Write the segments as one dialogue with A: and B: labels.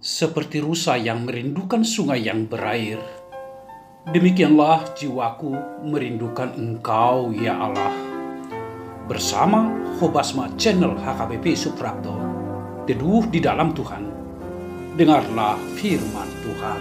A: Seperti rusa yang merindukan sungai yang berair, demikianlah jiwaku merindukan Engkau, ya Allah. Bersama Hobasma Channel HKBP Suprapto, teduh di dalam Tuhan. Dengarlah firman Tuhan.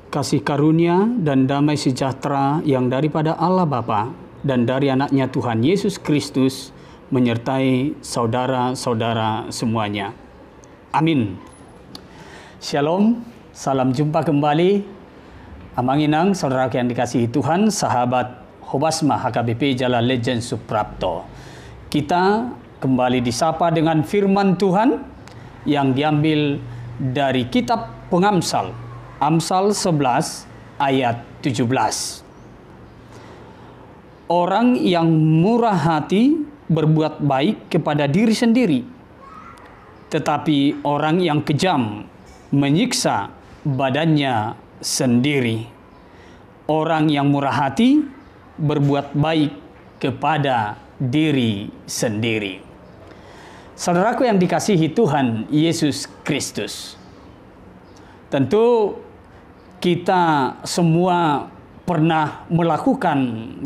B: Kasih karunia dan damai sejahtera yang daripada Allah Bapa dan dari anaknya Tuhan Yesus Kristus menyertai saudara-saudara semuanya. Amin. Shalom, salam jumpa kembali. Amanginang, saudara yang dikasihi Tuhan, sahabat Hobasma HKBP Jalan Legend Suprapto. Kita kembali disapa dengan firman Tuhan yang diambil dari kitab Pengamsal, Amsal 11 ayat 17. Orang yang murah hati berbuat baik kepada diri sendiri, tetapi orang yang kejam menyiksa badannya sendiri. Orang yang murah hati berbuat baik kepada diri sendiri. Saudaraku yang dikasihi Tuhan Yesus Kristus, tentu kita semua pernah melakukan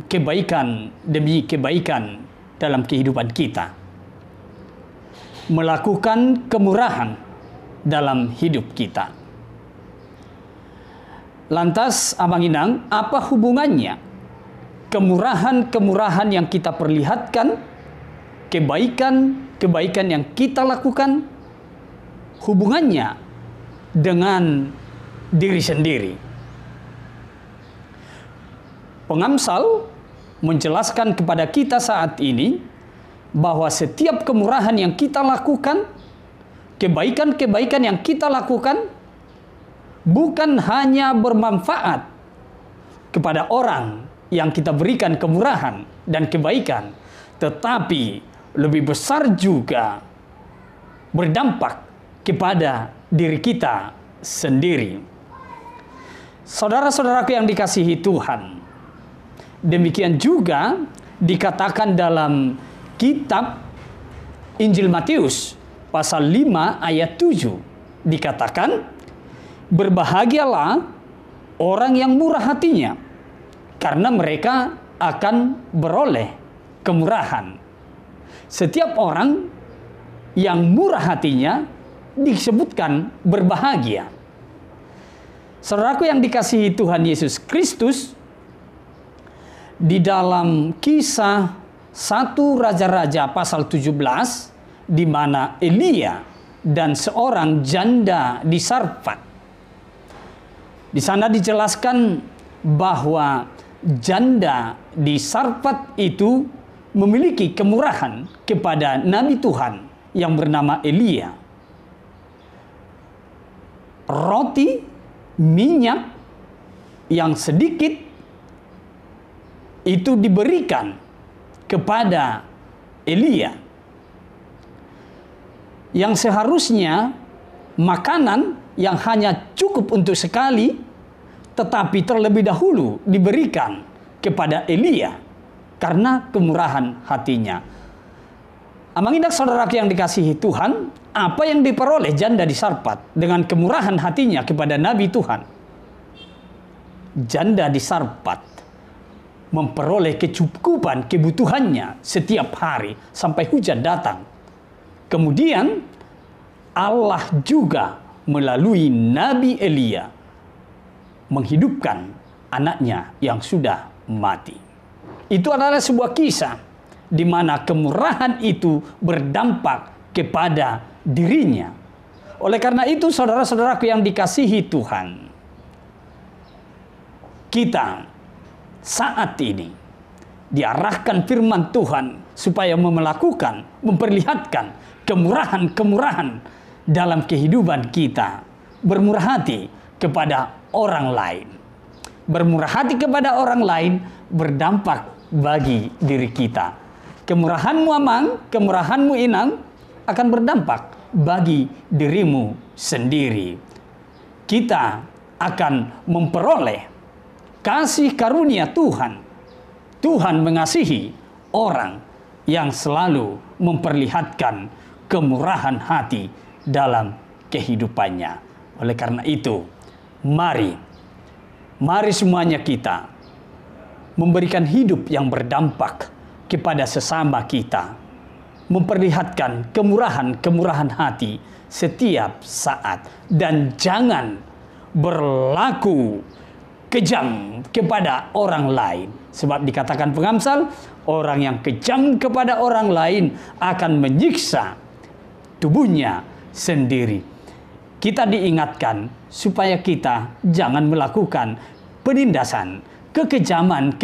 B: kebaikan demi kebaikan dalam kehidupan kita. Melakukan kemurahan dalam hidup kita. Lantas, Amanginang, apa hubungannya kemurahan-kemurahan yang kita perlihatkan, kebaikan-kebaikan yang kita lakukan, hubungannya dengan diri sendiri? Pengamsal menjelaskan kepada kita saat ini bahwa setiap kemurahan yang kita lakukan, kebaikan-kebaikan yang kita lakukan, bukan hanya bermanfaat kepada orang yang kita berikan kemurahan dan kebaikan, tetapi lebih besar juga berdampak kepada diri kita sendiri. Saudara-saudaraku yang dikasihi Tuhan, demikian juga dikatakan dalam kitab Injil Matius pasal 5 ayat 7. Dikatakan, berbahagialah orang yang murah hatinya, karena mereka akan beroleh kemurahan. Setiap orang yang murah hatinya disebutkan berbahagia. Saudaraku yang dikasihi Tuhan Yesus Kristus, di dalam kisah 1 Raja-Raja pasal 17, di mana Elia dan seorang janda di Sarfat. Di sana dijelaskan bahwa janda di Sarfat itu memiliki kemurahan kepada Nabi Tuhan yang bernama Elia. Roti, minyak yang sedikit itu diberikan kepada Elia, yang seharusnya makanan yang hanya cukup untuk sekali, tetapi terlebih dahulu diberikan kepada Elia karena kemurahan hatinya. Amangindak saudaraku yang dikasihi Tuhan, apa yang diperoleh janda di Sarfat dengan kemurahan hatinya kepada Nabi Tuhan? Janda di Sarfat memperoleh kecukupan kebutuhannya setiap hari sampai hujan datang. Kemudian Allah juga melalui Nabi Elia menghidupkan anaknya yang sudah mati. Itu adalah sebuah kisah di mana kemurahan itu berdampak kepada dirinya. Oleh karena itu, saudara-saudaraku yang dikasihi Tuhan, kita saat ini diarahkan firman Tuhan supaya melakukan, memperlihatkan kemurahan-kemurahan dalam kehidupan kita. Bermurah hati kepada orang lain. Bermurah hati kepada orang lain berdampak bagi diri kita. Kemurahanmu Amang, kemurahanmu Inang akan berdampak bagi dirimu sendiri. Kita akan memperoleh kasih karunia Tuhan. Tuhan mengasihi orang yang selalu memperlihatkan kemurahan hati dalam kehidupannya. Oleh karena itu, mari semuanya kita memberikan hidup yang berdampak kepada sesama kita, memperlihatkan kemurahan hati setiap saat, dan jangan berlaku kejam kepada orang lain. Sebab dikatakan pengamsal, orang yang kejam kepada orang lain akan menyiksa tubuhnya sendiri. Kita diingatkan supaya kita jangan melakukan penindasan, kekejaman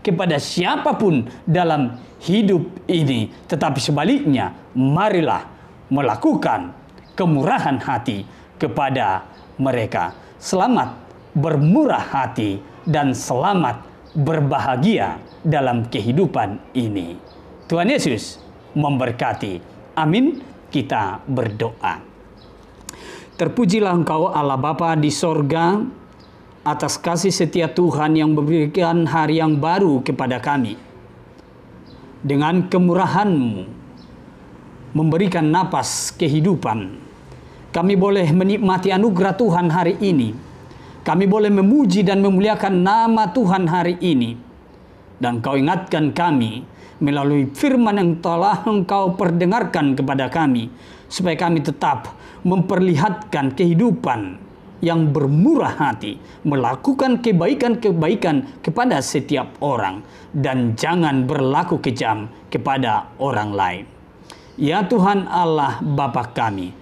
B: kepada siapapun dalam hidup ini. Tetapi sebaliknya, marilah melakukan kemurahan hati kepada mereka. Selamat bermurah hati dan selamat berbahagia dalam kehidupan ini. Tuhan Yesus memberkati. Amin. Kita berdoa. Terpujilah Engkau Allah Bapa di sorga, atas kasih setia Tuhan yang memberikan hari yang baru kepada kami. Dengan kemurahan-Mu memberikan napas kehidupan, kami boleh menikmati anugerah Tuhan hari ini. Kami boleh memuji dan memuliakan nama Tuhan hari ini. Dan Engkau ingatkan kami melalui firman yang telah Engkau perdengarkan kepada kami, supaya kami tetap memperlihatkan kehidupan yang bermurah hati, melakukan kebaikan-kebaikan kepada setiap orang, dan jangan berlaku kejam kepada orang lain. Ya Tuhan Allah Bapa kami,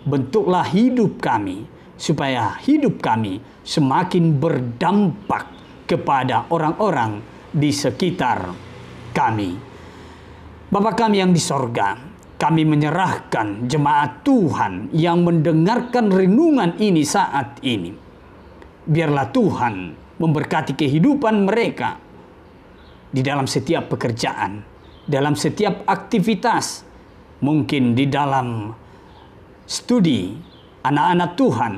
B: bentuklah hidup kami, supaya hidup kami semakin berdampak kepada orang-orang di sekitar kami. Bapa kami yang di sorga, kami menyerahkan jemaat Tuhan yang mendengarkan renungan ini saat ini. Biarlah Tuhan memberkati kehidupan mereka di dalam setiap pekerjaan, dalam setiap aktivitas, mungkin di dalam studi. Anak-anak Tuhan,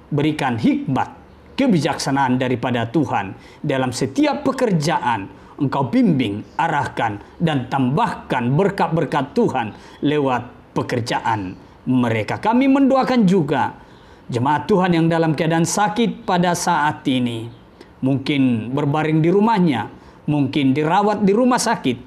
B: berikan hikmat, kebijaksanaan daripada Tuhan dalam setiap pekerjaan. Engkau bimbing, arahkan, dan tambahkan berkat-berkat Tuhan lewat pekerjaan mereka. Kami mendoakan juga jemaat Tuhan yang dalam keadaan sakit pada saat ini. Mungkin berbaring di rumahnya, mungkin dirawat di rumah sakit.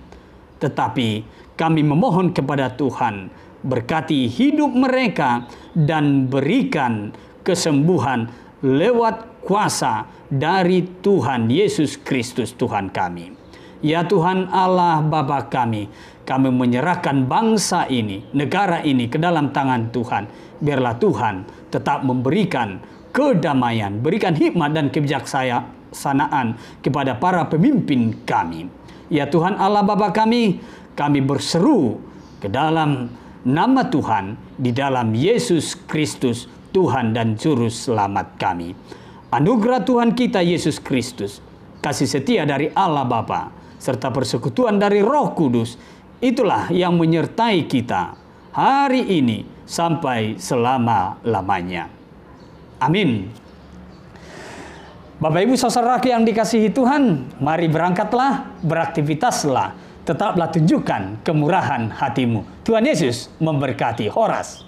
B: Tetapi kami memohon kepada Tuhan, berkati hidup mereka dan berikan kesembuhan lewat kuasa dari Tuhan Yesus Kristus Tuhan kami. Ya Tuhan Allah Bapa kami menyerahkan bangsa ini, negara ini ke dalam tangan Tuhan. Biarlah Tuhan tetap memberikan kedamaian, berikan hikmat dan kebijaksanaan kepada para pemimpin kami. Ya Tuhan Allah Bapa kami berseru ke dalam nama Tuhan, di dalam Yesus Kristus Tuhan dan Juru Selamat kami. Anugerah Tuhan kita Yesus Kristus, kasih setia dari Allah Bapa, serta persekutuan dari Roh Kudus, itulah yang menyertai kita hari ini sampai selama-lamanya. Amin. Bapak Ibu saudara yang dikasihi Tuhan, mari berangkatlah, beraktivitaslah, tetaplah tunjukkan kemurahan hatimu. Tuhan Yesus memberkati. Horas.